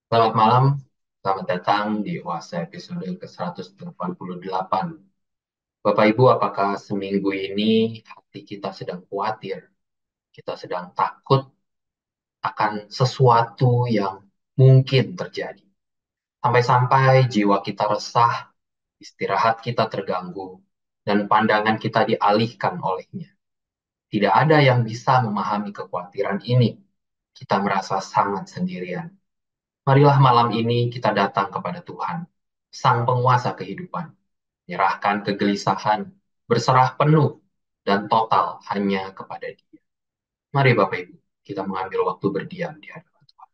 Selamat malam, selamat datang di Oase episode ke-188. Bapak Ibu, apakah seminggu ini hati kita sedang khawatir, kita sedang takut akan sesuatu yang mungkin terjadi? Sampai-sampai jiwa kita resah, istirahat kita terganggu, dan pandangan kita dialihkan olehnya. Tidak ada yang bisa memahami kekhawatiran ini. Kita merasa sangat sendirian. Marilah malam ini kita datang kepada Tuhan, Sang Penguasa kehidupan, menyerahkan kegelisahan, berserah penuh dan total hanya kepada Dia. Mari Bapak Ibu, kita mengambil waktu berdiam di hadapan Tuhan.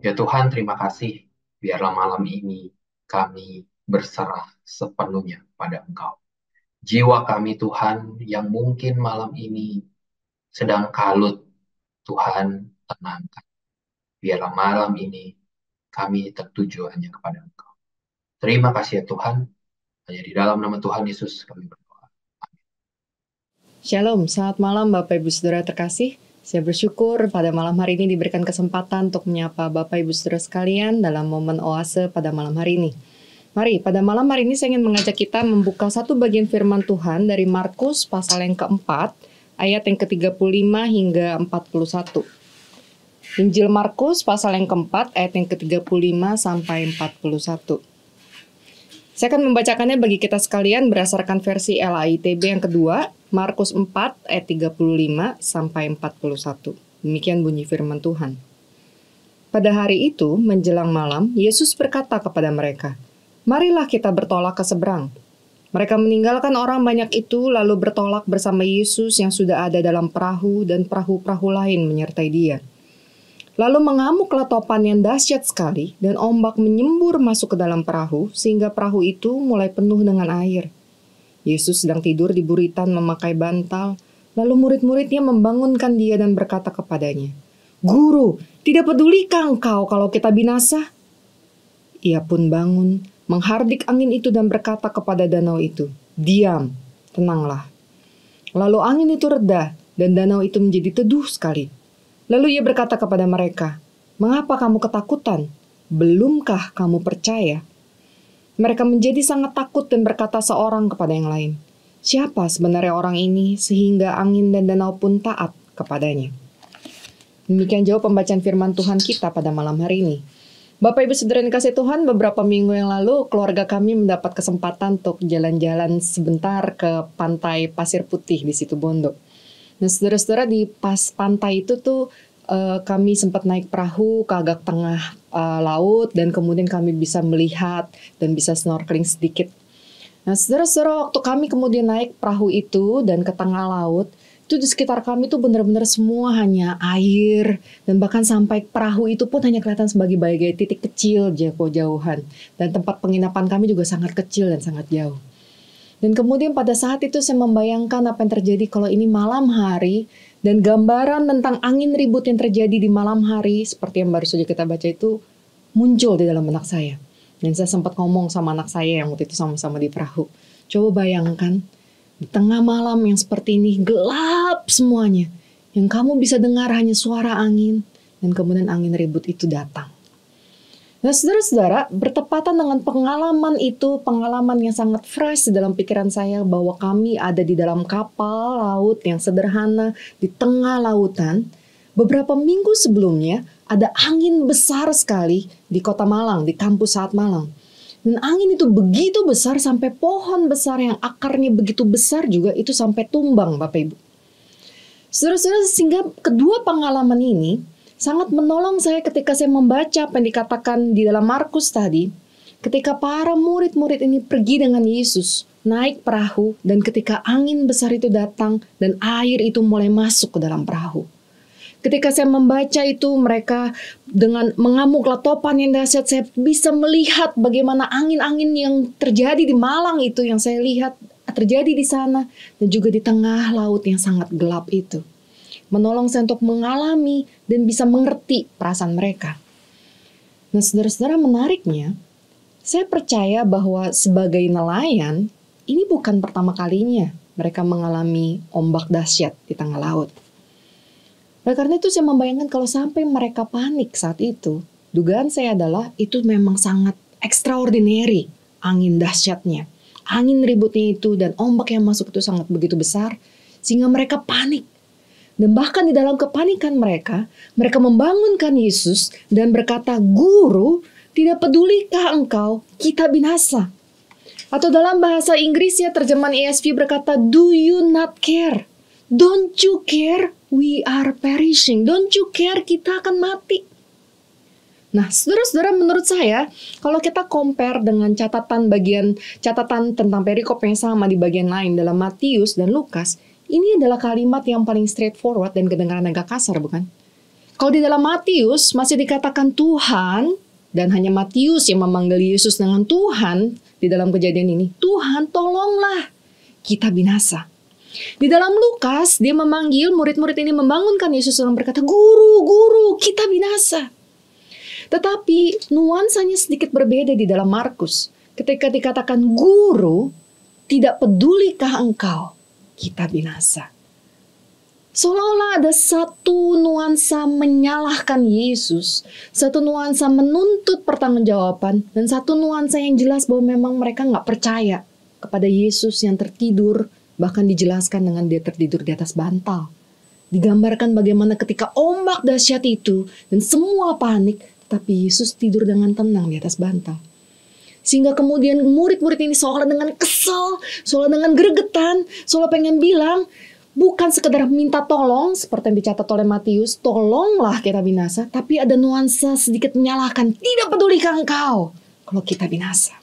Ya Tuhan, terima kasih. Biarlah malam ini kami berserah sepenuhnya pada Engkau. Jiwa kami Tuhan yang mungkin malam ini sedang kalut, Tuhan tenangkan. Biarlah malam ini kami tertuju hanya kepada Engkau. Terima kasih ya Tuhan. Hanya di dalam nama Tuhan Yesus kami berdoa. Shalom, selamat malam Bapak Ibu Saudara terkasih. Saya bersyukur pada malam hari ini diberikan kesempatan untuk menyapa Bapak Ibu Saudara sekalian dalam momen oase pada malam hari ini. Mari, pada malam hari ini saya ingin mengajak kita membuka satu bagian firman Tuhan dari Markus pasal yang keempat, ayat yang ke-35 hingga 41. Injil Markus pasal yang keempat, ayat yang ke-35 sampai 41. Saya akan membacakannya bagi kita sekalian berdasarkan versi LAITB yang kedua, Markus 4 ayat 35 sampai 41. Demikian bunyi firman Tuhan. Pada hari itu, menjelang malam, Yesus berkata kepada mereka, "Marilah kita bertolak ke seberang." Mereka meninggalkan orang banyak itu lalu bertolak bersama Yesus yang sudah ada dalam perahu dan perahu-perahu lain menyertai Dia. Lalu mengamuklah topan yang dahsyat sekali dan ombak menyembur masuk ke dalam perahu sehingga perahu itu mulai penuh dengan air. Yesus sedang tidur di buritan memakai bantal, lalu murid-muridnya membangunkan Dia dan berkata kepadanya, "Guru, tidak pedulikah engkau kalau kita binasa?" Ia pun bangun, menghardik angin itu dan berkata kepada danau itu, "Diam, tenanglah." Lalu angin itu reda dan danau itu menjadi teduh sekali. Lalu ia berkata kepada mereka, "Mengapa kamu ketakutan? Belumkah kamu percaya?" Mereka menjadi sangat takut dan berkata seorang kepada yang lain, "Siapa sebenarnya orang ini sehingga angin dan danau pun taat kepadanya?" Demikian jauh pembacaan firman Tuhan kita pada malam hari ini. Bapak Ibu Saudara yang dikasihi Tuhan, beberapa minggu yang lalu keluarga kami mendapat kesempatan untuk jalan-jalan sebentar ke pantai Pasir Putih di situ Bondo. Nah, saudara-saudara, di pas pantai itu tuh kami sempat naik perahu ke agak tengah laut dan kemudian kami bisa melihat dan bisa snorkeling sedikit. Nah, saudara-saudara, waktu kami kemudian naik perahu itu dan ke tengah laut, itu di sekitar kami tuh benar-benar semua hanya air, dan bahkan sampai perahu itu pun hanya kelihatan sebagai titik kecil jauh-jauhan, dan tempat penginapan kami juga sangat kecil dan sangat jauh. Dan kemudian pada saat itu saya membayangkan apa yang terjadi kalau ini malam hari, dan gambaran tentang angin ribut yang terjadi di malam hari seperti yang baru saja kita baca itu muncul di dalam benak saya. Dan saya sempat ngomong sama anak saya yang waktu itu sama-sama di perahu, coba bayangkan di tengah malam yang seperti ini, gelap semuanya. Yang kamu bisa dengar hanya suara angin, dan kemudian angin ribut itu datang. Nah, saudara-saudara, bertepatan dengan pengalaman itu, pengalaman yang sangat fresh di dalam pikiran saya bahwa kami ada di dalam kapal laut yang sederhana di tengah lautan. Beberapa minggu sebelumnya, ada angin besar sekali di Kota Malang, di kampus Saat Malang. Dan angin itu begitu besar sampai pohon besar yang akarnya begitu besar juga itu sampai tumbang, Bapak Ibu. Saudara-saudara, sehingga kedua pengalaman ini sangat menolong saya ketika saya membaca apa yang dikatakan di dalam Markus tadi. Ketika para murid-murid ini pergi dengan Yesus, naik perahu, dan ketika angin besar itu datang dan air itu mulai masuk ke dalam perahu. Ketika saya membaca itu, mereka dengan mengamuklah topan yang dahsyat, saya bisa melihat bagaimana angin-angin yang terjadi di Malang itu, yang saya lihat terjadi di sana, dan juga di tengah laut yang sangat gelap itu. Menolong saya untuk mengalami dan bisa mengerti perasaan mereka. Nah, saudara-saudara, menariknya, saya percaya bahwa sebagai nelayan, ini bukan pertama kalinya mereka mengalami ombak dahsyat di tengah laut. Nah, karena itu saya membayangkan kalau sampai mereka panik saat itu, dugaan saya adalah itu memang sangat extraordinary angin dahsyatnya. Angin ributnya itu dan ombak yang masuk itu sangat begitu besar sehingga mereka panik. Dan bahkan di dalam kepanikan mereka membangunkan Yesus dan berkata, "Guru, tidak pedulikah engkau kita binasa?" Atau dalam bahasa Inggrisnya terjemahan ESV berkata, "Do you not care? Don't you care? We are perishing. Don't you care? Kita akan mati." Nah, saudara-saudara, menurut saya, kalau kita compare dengan catatan tentang perikop yang sama di bagian lain dalam Matius dan Lukas, ini adalah kalimat yang paling straightforward dan kedengaran agak kasar, bukan? Kalau di dalam Matius masih dikatakan Tuhan, dan hanya Matius yang memanggil Yesus dengan Tuhan di dalam kejadian ini, "Tuhan, tolonglah, kita binasa." Di dalam Lukas, dia memanggil murid-murid ini membangunkan Yesus dan berkata, "Guru, guru, kita binasa." Tetapi nuansanya sedikit berbeda di dalam Markus. Ketika dikatakan, "Guru, tidak pedulikah engkau kita binasa?" Seolah-olah ada satu nuansa menyalahkan Yesus, satu nuansa menuntut pertanggungjawaban, dan satu nuansa yang jelas bahwa memang mereka nggak percaya kepada Yesus yang tertidur. Bahkan dijelaskan dengan dia tertidur di atas bantal. Digambarkan bagaimana ketika ombak dahsyat itu dan semua panik, tapi Yesus tidur dengan tenang di atas bantal. Sehingga kemudian murid-murid ini seolah dengan kesal, seolah dengan gregetan, seolah pengen bilang, bukan sekedar minta tolong seperti yang dicatat oleh Matius, "Tolonglah kita binasa," tapi ada nuansa sedikit menyalahkan, "Tidak pedulikah engkau kalau kita binasa?"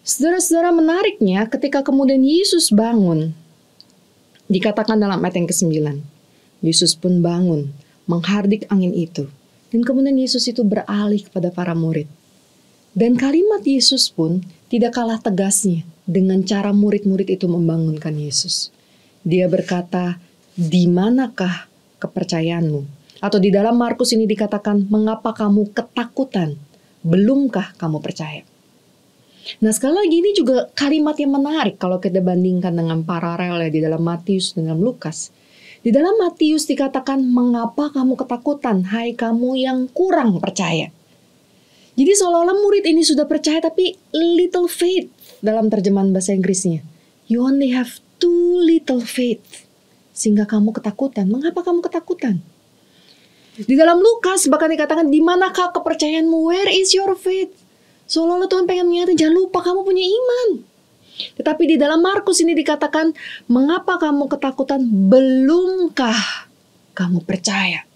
Saudara-saudara, menariknya ketika kemudian Yesus bangun, dikatakan dalam ayat yang ke-9, Yesus pun bangun, menghardik angin itu. Dan kemudian Yesus itu beralih kepada para murid. Dan kalimat Yesus pun tidak kalah tegasnya dengan cara murid-murid itu membangunkan Yesus. Dia berkata, "Di manakah kepercayaanmu?" Atau di dalam Markus ini dikatakan, "Mengapa kamu ketakutan? Belumkah kamu percaya?" Nah sekali lagi ini juga kalimat yang menarik kalau kita bandingkan dengan paralel ya di dalam Matius dan dalam Lukas. Di dalam Matius dikatakan, mengapa kamu ketakutan, hai kamu yang kurang percaya. Jadi seolah-olah murid ini sudah percaya tapi little faith dalam terjemahan bahasa Inggrisnya. You only have too little faith. Sehingga kamu ketakutan. Mengapa kamu ketakutan? Di dalam Lukas bahkan dikatakan, di manakah kepercayaanmu? Where is your faith? Seolah-olah Tuhan pengen mengingatkan, jangan lupa kamu punya iman. Tetapi di dalam Markus ini dikatakan, mengapa kamu ketakutan? Belumkah kamu percaya?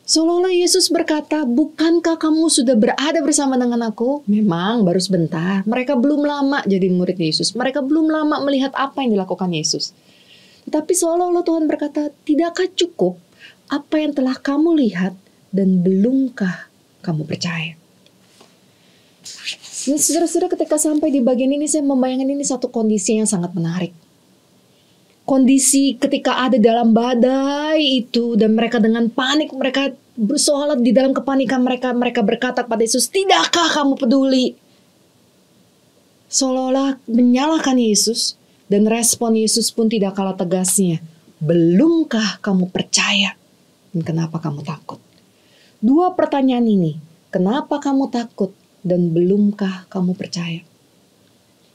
Seolah-olah Yesus berkata, bukankah kamu sudah berada bersama dengan aku? Memang baru sebentar. Mereka belum lama jadi murid Yesus. Mereka belum lama melihat apa yang dilakukan Yesus. Tetapi seolah-olah Tuhan berkata, tidakkah cukup apa yang telah kamu lihat dan belumkah kamu percaya? Nah, saudara-saudara, ketika sampai di bagian ini saya membayangkan ini satu kondisi yang sangat menarik. Kondisi ketika ada dalam badai itu dan mereka dengan panik, mereka bersolat di dalam kepanikan mereka berkata kepada Yesus, tidakkah kamu peduli? Seolah-olah menyalahkan Yesus dan respon Yesus pun tidak kalah tegasnya. Belumkah kamu percaya? Dan kenapa kamu takut? Dua pertanyaan ini, kenapa kamu takut? Dan belumkah kamu percaya?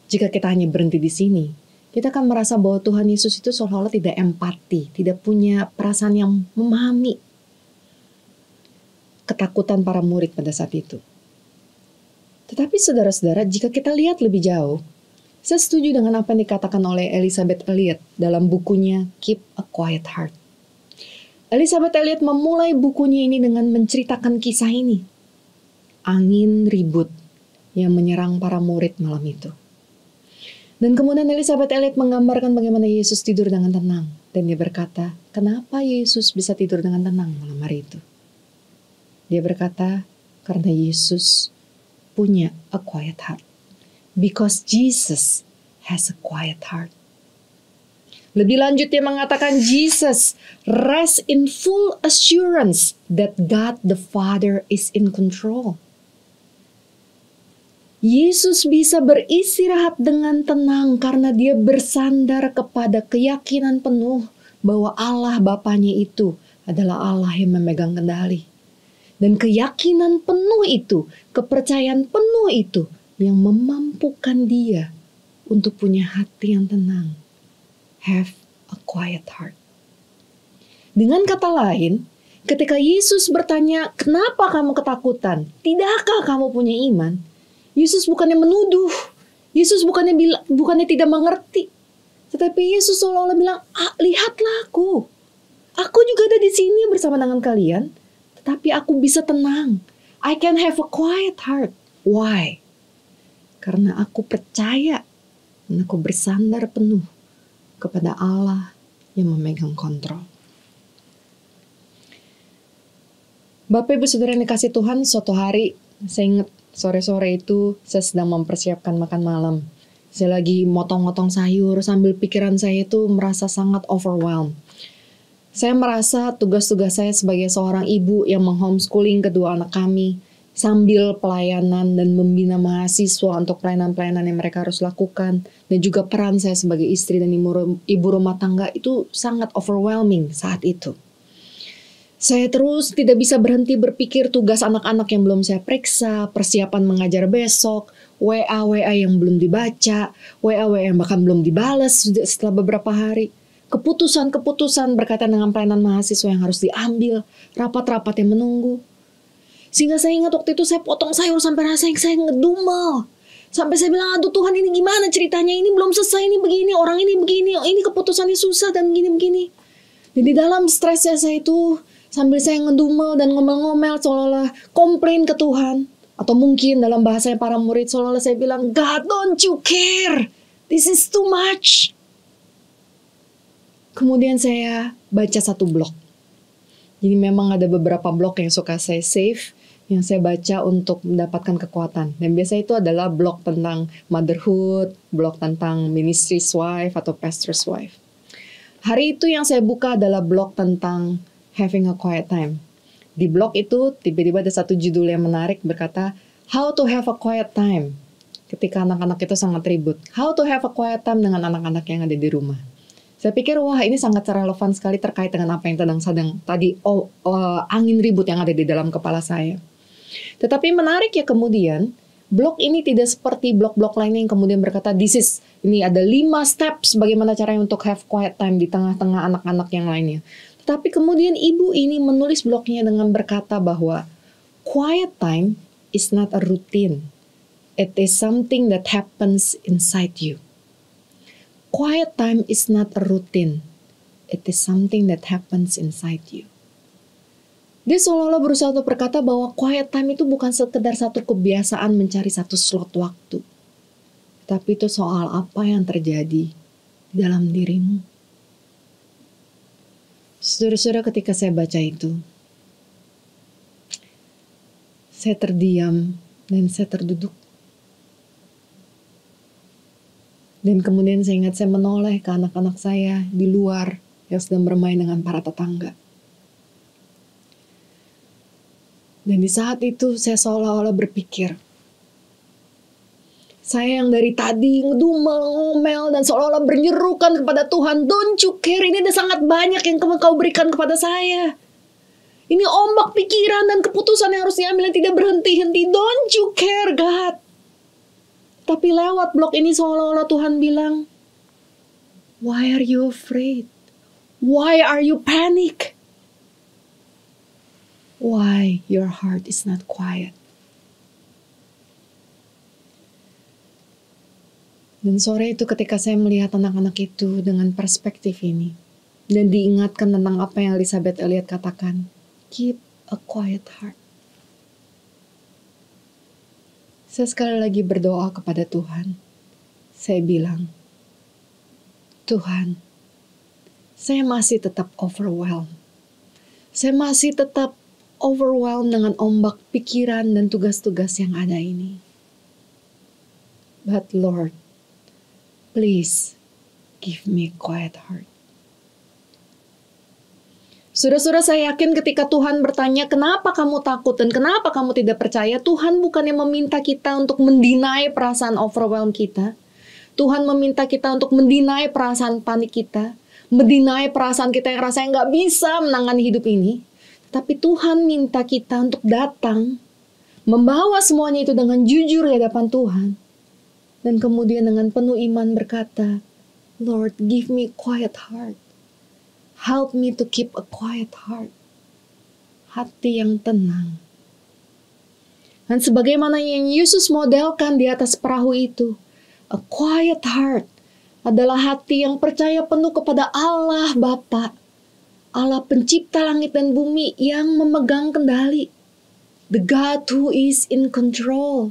Jika kita hanya berhenti di sini, kita akan merasa bahwa Tuhan Yesus itu seolah-olah tidak empati, tidak punya perasaan yang memahami ketakutan para murid pada saat itu. Tetapi saudara-saudara, jika kita lihat lebih jauh, saya setuju dengan apa yang dikatakan oleh Elisabeth Elliot dalam bukunya Keep a Quiet Heart. Elisabeth Elliot memulai bukunya ini dengan menceritakan kisah ini. Angin ribut yang menyerang para murid malam itu. Dan kemudian Elisabeth Elliot menggambarkan bagaimana Yesus tidur dengan tenang. Dan dia berkata, kenapa Yesus bisa tidur dengan tenang malam hari itu? Dia berkata, karena Yesus punya a quiet heart. Because Jesus has a quiet heart. Lebih lanjut dia mengatakan, Jesus rests in full assurance that God the Father is in control. Yesus bisa beristirahat dengan tenang karena dia bersandar kepada keyakinan penuh bahwa Allah Bapanya itu adalah Allah yang memegang kendali. Dan keyakinan penuh itu, kepercayaan penuh itu yang memampukan dia untuk punya hati yang tenang. Have a quiet heart. Dengan kata lain, ketika Yesus bertanya, kenapa kamu ketakutan? Tidakkah kamu punya iman? Yesus bukannya menuduh, Yesus bukannya tidak mengerti, tetapi Yesus seolah-olah bilang, lihatlah aku juga ada di sini bersama dengan kalian, tetapi aku bisa tenang. I can have a quiet heart. Why? Karena aku percaya dan aku bersandar penuh kepada Allah yang memegang kontrol. Bapak Ibu Saudara yang dikasih Tuhan, suatu hari saya ingat sore-sore itu saya sedang mempersiapkan makan malam. Saya lagi motong-motong sayur sambil pikiran saya itu merasa sangat overwhelmed. Saya merasa tugas-tugas saya sebagai seorang ibu yang menghomeschooling kedua anak kami sambil pelayanan dan membina mahasiswa untuk pelayanan-pelayanan yang mereka harus lakukan, dan juga peran saya sebagai istri dan ibu rumah tangga itu sangat overwhelming saat itu. Saya terus tidak bisa berhenti berpikir tugas anak-anak yang belum saya periksa, persiapan mengajar besok, WA yang belum dibaca, WA yang bahkan belum dibalas setelah beberapa hari. Keputusan-keputusan berkaitan dengan pelayanan mahasiswa yang harus diambil, rapat-rapat yang menunggu. Sehingga saya ingat waktu itu saya potong sayur sampai rasanya saya ngedumel. Sampai saya bilang, aduh Tuhan ini gimana ceritanya, ini belum selesai, ini begini, orang ini begini, ini keputusannya susah dan begini-begini. Dan di dalam stresnya saya itu, sambil saya ngedumel dan ngomel-ngomel seolah-olah komplain ke Tuhan. Atau mungkin dalam bahasa para murid seolah-olah saya bilang, God don't you care, this is too much. Kemudian saya baca satu blog. Jadi memang ada beberapa blog yang suka saya save, yang saya baca untuk mendapatkan kekuatan. Dan biasa itu adalah blog tentang motherhood, blog tentang ministry's wife atau pastor's wife. Hari itu yang saya buka adalah blog tentang having a quiet time. Di blog itu tiba-tiba ada satu judul yang menarik berkata, How to have a quiet time ketika anak-anak itu sangat ribut. How to have a quiet time dengan anak-anak yang ada di rumah. Saya pikir wah ini sangat relevan sekali terkait dengan apa yang sedang tadi angin ribut yang ada di dalam kepala saya. Tetapi menarik ya kemudian, blog ini tidak seperti blog-blog lainnya yang kemudian berkata, ini ada 5 steps bagaimana caranya untuk have quiet time di tengah-tengah anak-anak yang lainnya. Tetapi kemudian ibu ini menulis blognya dengan berkata bahwa quiet time is not a routine. It is something that happens inside you. Quiet time is not a routine. It is something that happens inside you. Dia seolah-olah berusaha untuk berkata bahwa quiet time itu bukan sekedar satu kebiasaan mencari satu slot waktu. Tapi itu soal apa yang terjadi di dalam dirimu. Saudara-saudara, ketika saya baca itu, saya terdiam dan saya terduduk. Dan kemudian saya ingat saya menoleh ke anak-anak saya di luar yang sedang bermain dengan para tetangga. Dan di saat itu saya seolah-olah berpikir, saya yang dari tadi ngedumel, ngomel, dan seolah-olah bernyerukan kepada Tuhan, don't you care, ini ada sangat banyak yang kau berikan kepada saya. Ini ombak pikiran dan keputusan yang harus diambil yang tidak berhenti-henti, don't you care God. Tapi lewat blog ini seolah-olah Tuhan bilang, why are you afraid? Why are you panic? Why your heart is not quiet? Dan sore itu ketika saya melihat anak-anak itu dengan perspektif ini, dan diingatkan tentang apa yang Elisabeth Elliot katakan, keep a quiet heart. Saya sekali lagi berdoa kepada Tuhan. Saya bilang, Tuhan, saya masih tetap overwhelmed. Saya masih tetap overwhelmed dengan ombak pikiran dan tugas-tugas yang ada ini. But Lord, please give me a quiet heart. Saudara-saudara, saya yakin ketika Tuhan bertanya, kenapa kamu takut dan kenapa kamu tidak percaya, Tuhan bukannya meminta kita untuk mendinai perasaan overwhelm kita. Tuhan meminta kita untuk mendinai perasaan panik kita, mendinai perasaan kita yang rasanya nggak bisa menangani hidup ini. Tapi Tuhan minta kita untuk datang, membawa semuanya itu dengan jujur di hadapan Tuhan. Dan kemudian dengan penuh iman berkata, Lord, give me a quiet heart. Help me to keep a quiet heart. Hati yang tenang. Dan sebagaimana yang Yesus modelkan di atas perahu itu, a quiet heart adalah hati yang percaya penuh kepada Allah Bapa, Allah pencipta langit dan bumi yang memegang kendali. The God who is in control.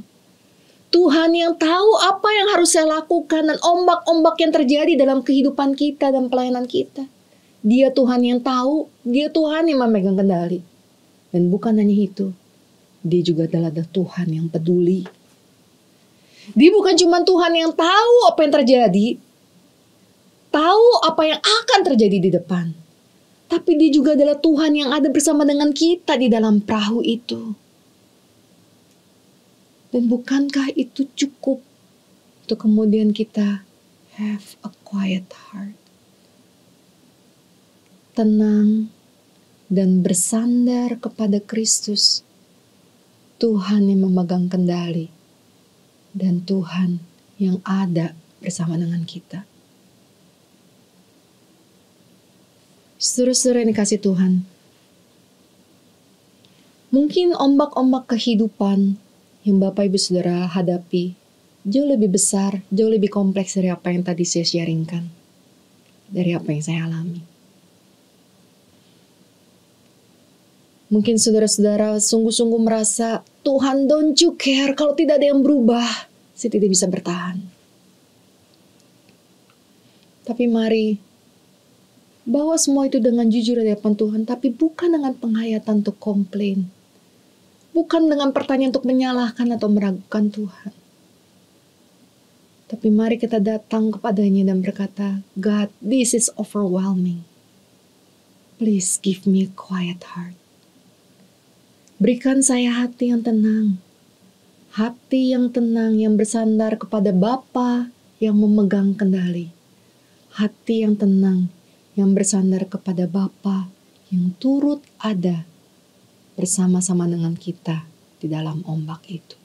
Tuhan yang tahu apa yang harus saya lakukan dan ombak-ombak yang terjadi dalam kehidupan kita dan pelayanan kita. Dia Tuhan yang tahu, dia Tuhan yang memegang kendali. Dan bukan hanya itu, dia juga adalah Tuhan yang peduli. Dia bukan cuma Tuhan yang tahu apa yang terjadi, tahu apa yang akan terjadi di depan. Tapi dia juga adalah Tuhan yang ada bersama dengan kita di dalam perahu itu. Dan bukankah itu cukup untuk kemudian kita have a quiet heart? Tenang dan bersandar kepada Kristus, Tuhan yang memegang kendali dan Tuhan yang ada bersama dengan kita. Saudara-saudara yang dikasih Tuhan, mungkin ombak-ombak kehidupan yang Bapak Ibu Saudara hadapi jauh lebih besar, jauh lebih kompleks dari apa yang tadi saya sharingkan, dari apa yang saya alami. Mungkin saudara-saudara sungguh-sungguh merasa, Tuhan don't you care, kalau tidak ada yang berubah, saya tidak bisa bertahan. Tapi mari, bawa semua itu dengan jujur di hadapan Tuhan, tapi bukan dengan penghayatan untuk komplain. Bukan dengan pertanyaan untuk menyalahkan atau meragukan Tuhan. Tapi mari kita datang kepadanya dan berkata, God, this is overwhelming. Please give me a quiet heart. Berikan saya hati yang tenang, Hati yang tenang yang bersandar kepada Bapa yang memegang kendali. Hati yang tenang yang bersandar kepada Bapa yang turut ada bersama-sama dengan kita di dalam ombak itu.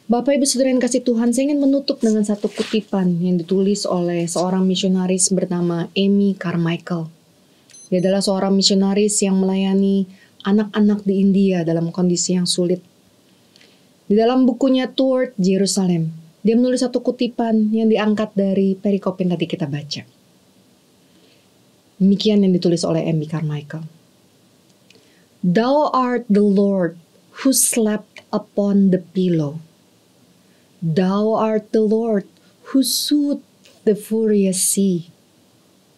Bapak Ibu Saudara yang kasih Tuhan, saya ingin menutup dengan satu kutipan yang ditulis oleh seorang misionaris bernama Amy Carmichael. Dia adalah seorang misionaris yang melayani anak-anak di India dalam kondisi yang sulit. Di dalam bukunya Toward Jerusalem, dia menulis satu kutipan yang diangkat dari perikop yang tadi kita baca. Demikian yang ditulis oleh Amy Carmichael. Thou art the Lord who slept upon the pillow. Thou art the Lord who soothed the furious sea.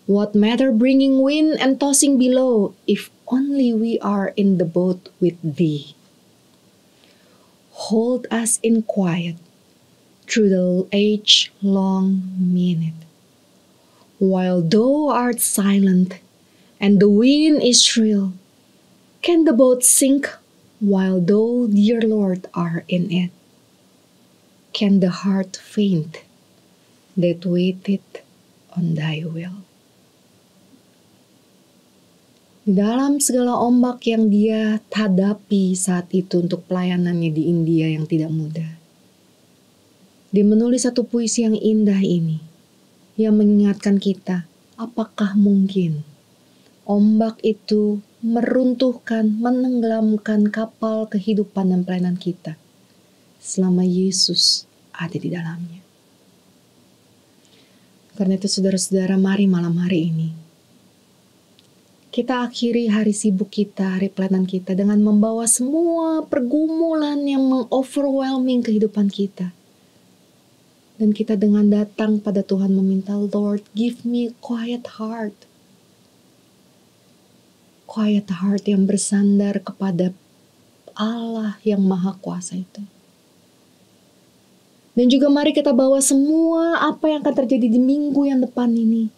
What matter bringing wind and tossing below, if only we are in the boat with thee. Hold us in quiet through the age-long minute. While thou art silent and the wind is shrill, can the boat sink while thou, dear Lord, are in it? Can the heart faint that waited on thy will? Di dalam segala ombak yang dia hadapi saat itu untuk pelayanannya di India yang tidak mudah, dia menulis satu puisi yang indah ini, yang mengingatkan kita, apakah mungkin ombak itu meruntuhkan, menenggelamkan kapal kehidupan dan pelayanan kita selama Yesus ada di dalamnya. Karena itu saudara-saudara, mari malam hari ini kita akhiri hari sibuk kita, hari pelayanan kita dengan membawa semua pergumulan yang meng-overwhelming kehidupan kita. Dan kita dengan datang pada Tuhan meminta, Lord, give me a quiet heart. Quiet heart yang bersandar kepada Allah yang Maha Kuasa itu. Dan juga mari kita bawa semua apa yang akan terjadi di minggu yang depan ini.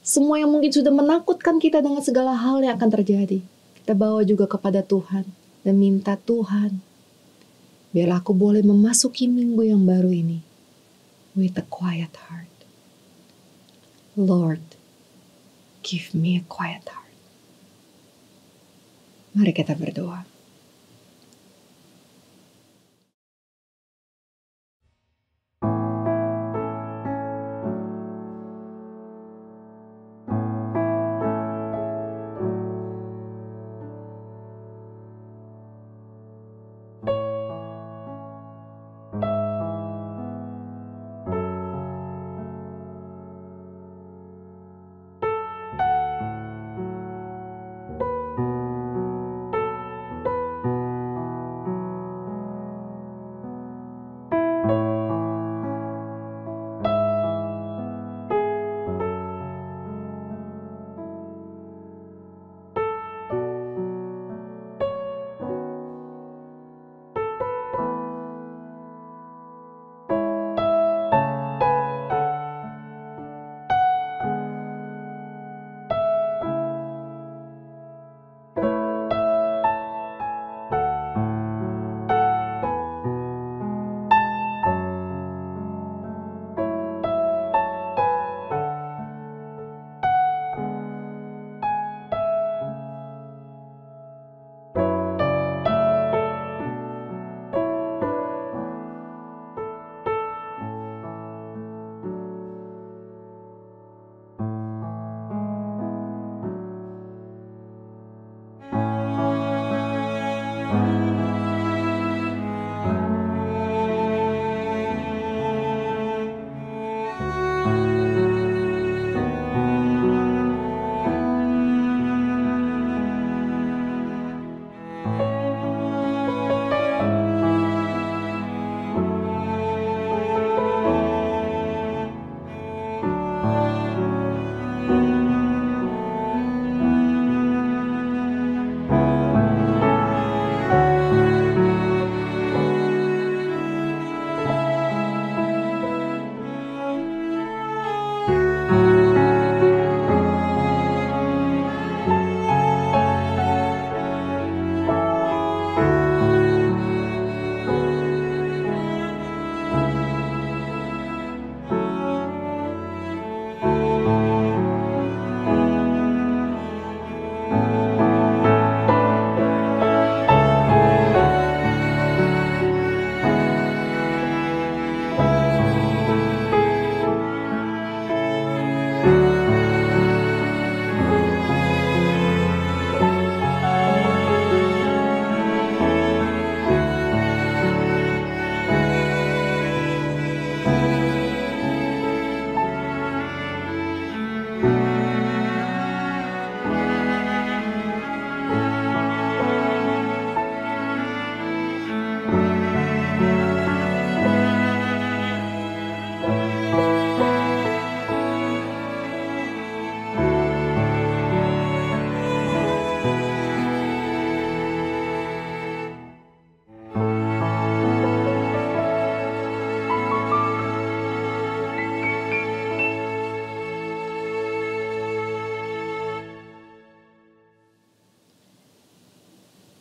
Semua yang mungkin sudah menakutkan kita dengan segala hal yang akan terjadi. Kita bawa juga kepada Tuhan dan minta, Tuhan, biar aku boleh memasuki minggu yang baru ini with a quiet heart. Lord, give me a quiet heart. Mari kita berdoa.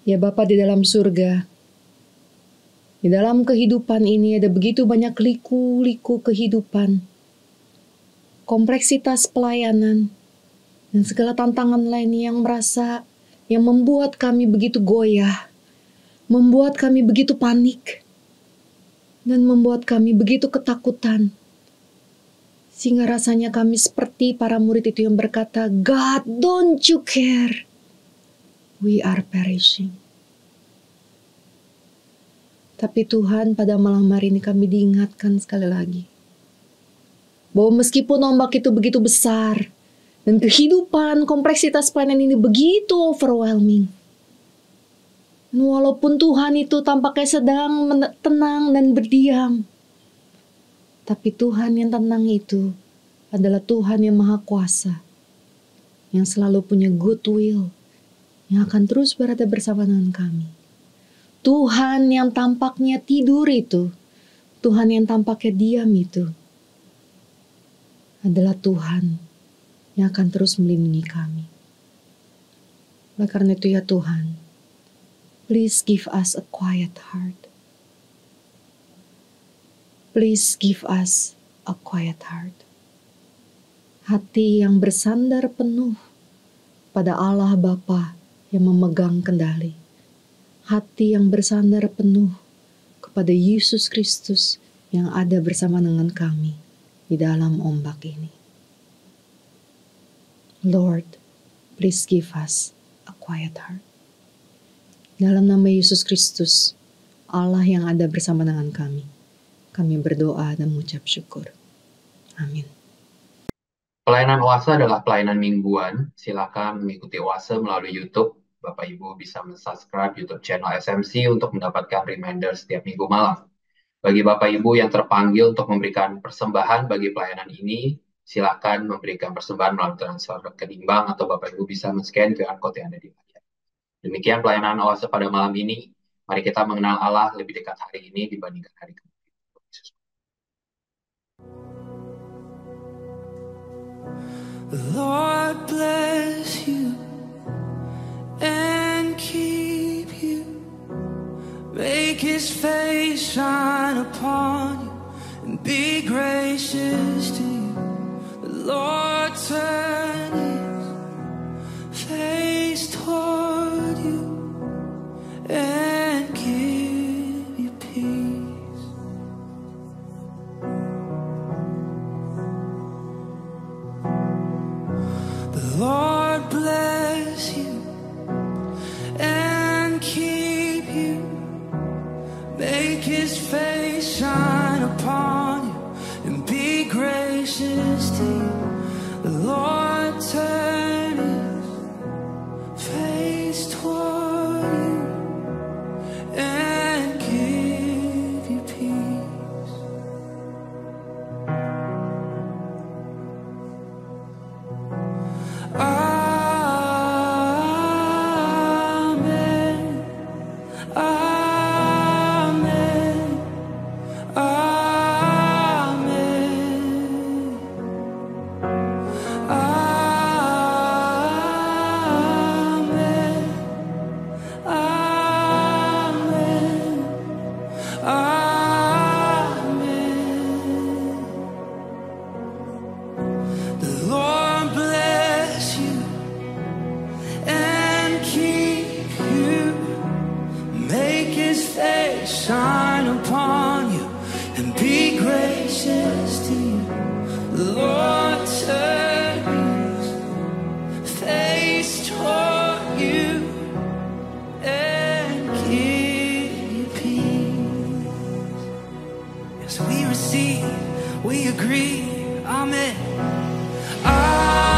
Ya Bapa di dalam surga, di dalam kehidupan ini ada begitu banyak liku-liku kehidupan, kompleksitas pelayanan, dan segala tantangan lain yang membuat kami begitu goyah, membuat kami begitu panik, dan membuat kami begitu ketakutan. Sehingga rasanya kami seperti para murid itu yang berkata, God, don't you care? We are perishing. Tapi Tuhan, pada malam hari ini kami diingatkan sekali lagi, bahwa meskipun ombak itu begitu besar, dan kehidupan, kompleksitas pelayanan ini begitu overwhelming, dan walaupun Tuhan itu tampaknya sedang tenang dan berdiam, tapi Tuhan yang tenang itu adalah Tuhan yang Maha Kuasa, yang selalu punya goodwill, yang akan terus berada bersama dengan kami. Tuhan yang tampaknya tidur itu, Tuhan yang tampaknya diam itu, adalah Tuhan yang akan terus melindungi kami. Oleh karena itu ya Tuhan, please give us a quiet heart. Please give us a quiet heart. Hati yang bersandar penuh pada Allah Bapa yang memegang kendali. Hati yang bersandar penuh kepada Yesus Kristus yang ada bersama dengan kami di dalam ombak ini. Lord, please give us a quiet heart. Dalam nama Yesus Kristus, Allah yang ada bersama dengan kami berdoa dan mengucap syukur. Amin. Pelayanan Oase adalah pelayanan mingguan. Silakan mengikuti Oase melalui YouTube. Bapak Ibu bisa mensubscribe YouTube channel SMC untuk mendapatkan reminder setiap minggu malam. Bagi Bapak Ibu yang terpanggil untuk memberikan persembahan bagi pelayanan ini, silakan memberikan persembahan melalui transfer rekening bank atau Bapak Ibu bisa men-scan QR code yang ada di layar. Demikian pelayanan Oase pada malam ini. Mari kita mengenal Allah lebih dekat hari ini dibandingkan hari kemarin. The Lord bless you and keep you. Make His face shine upon you and be gracious to you. The Lord turn His face toward you and give you peace. The Lord bless you and keep you. Make His face shine upon you and be gracious to you. The Lord turn His face toward you and give you peace. Amen. Amen. Amen. Amen. Amen. Amen. The Lord bless you and keep you. Make His face shine upon you and be gracious to you. The Lord turn His face toward you and give you peace. As we receive, we agree. Amen. Amen.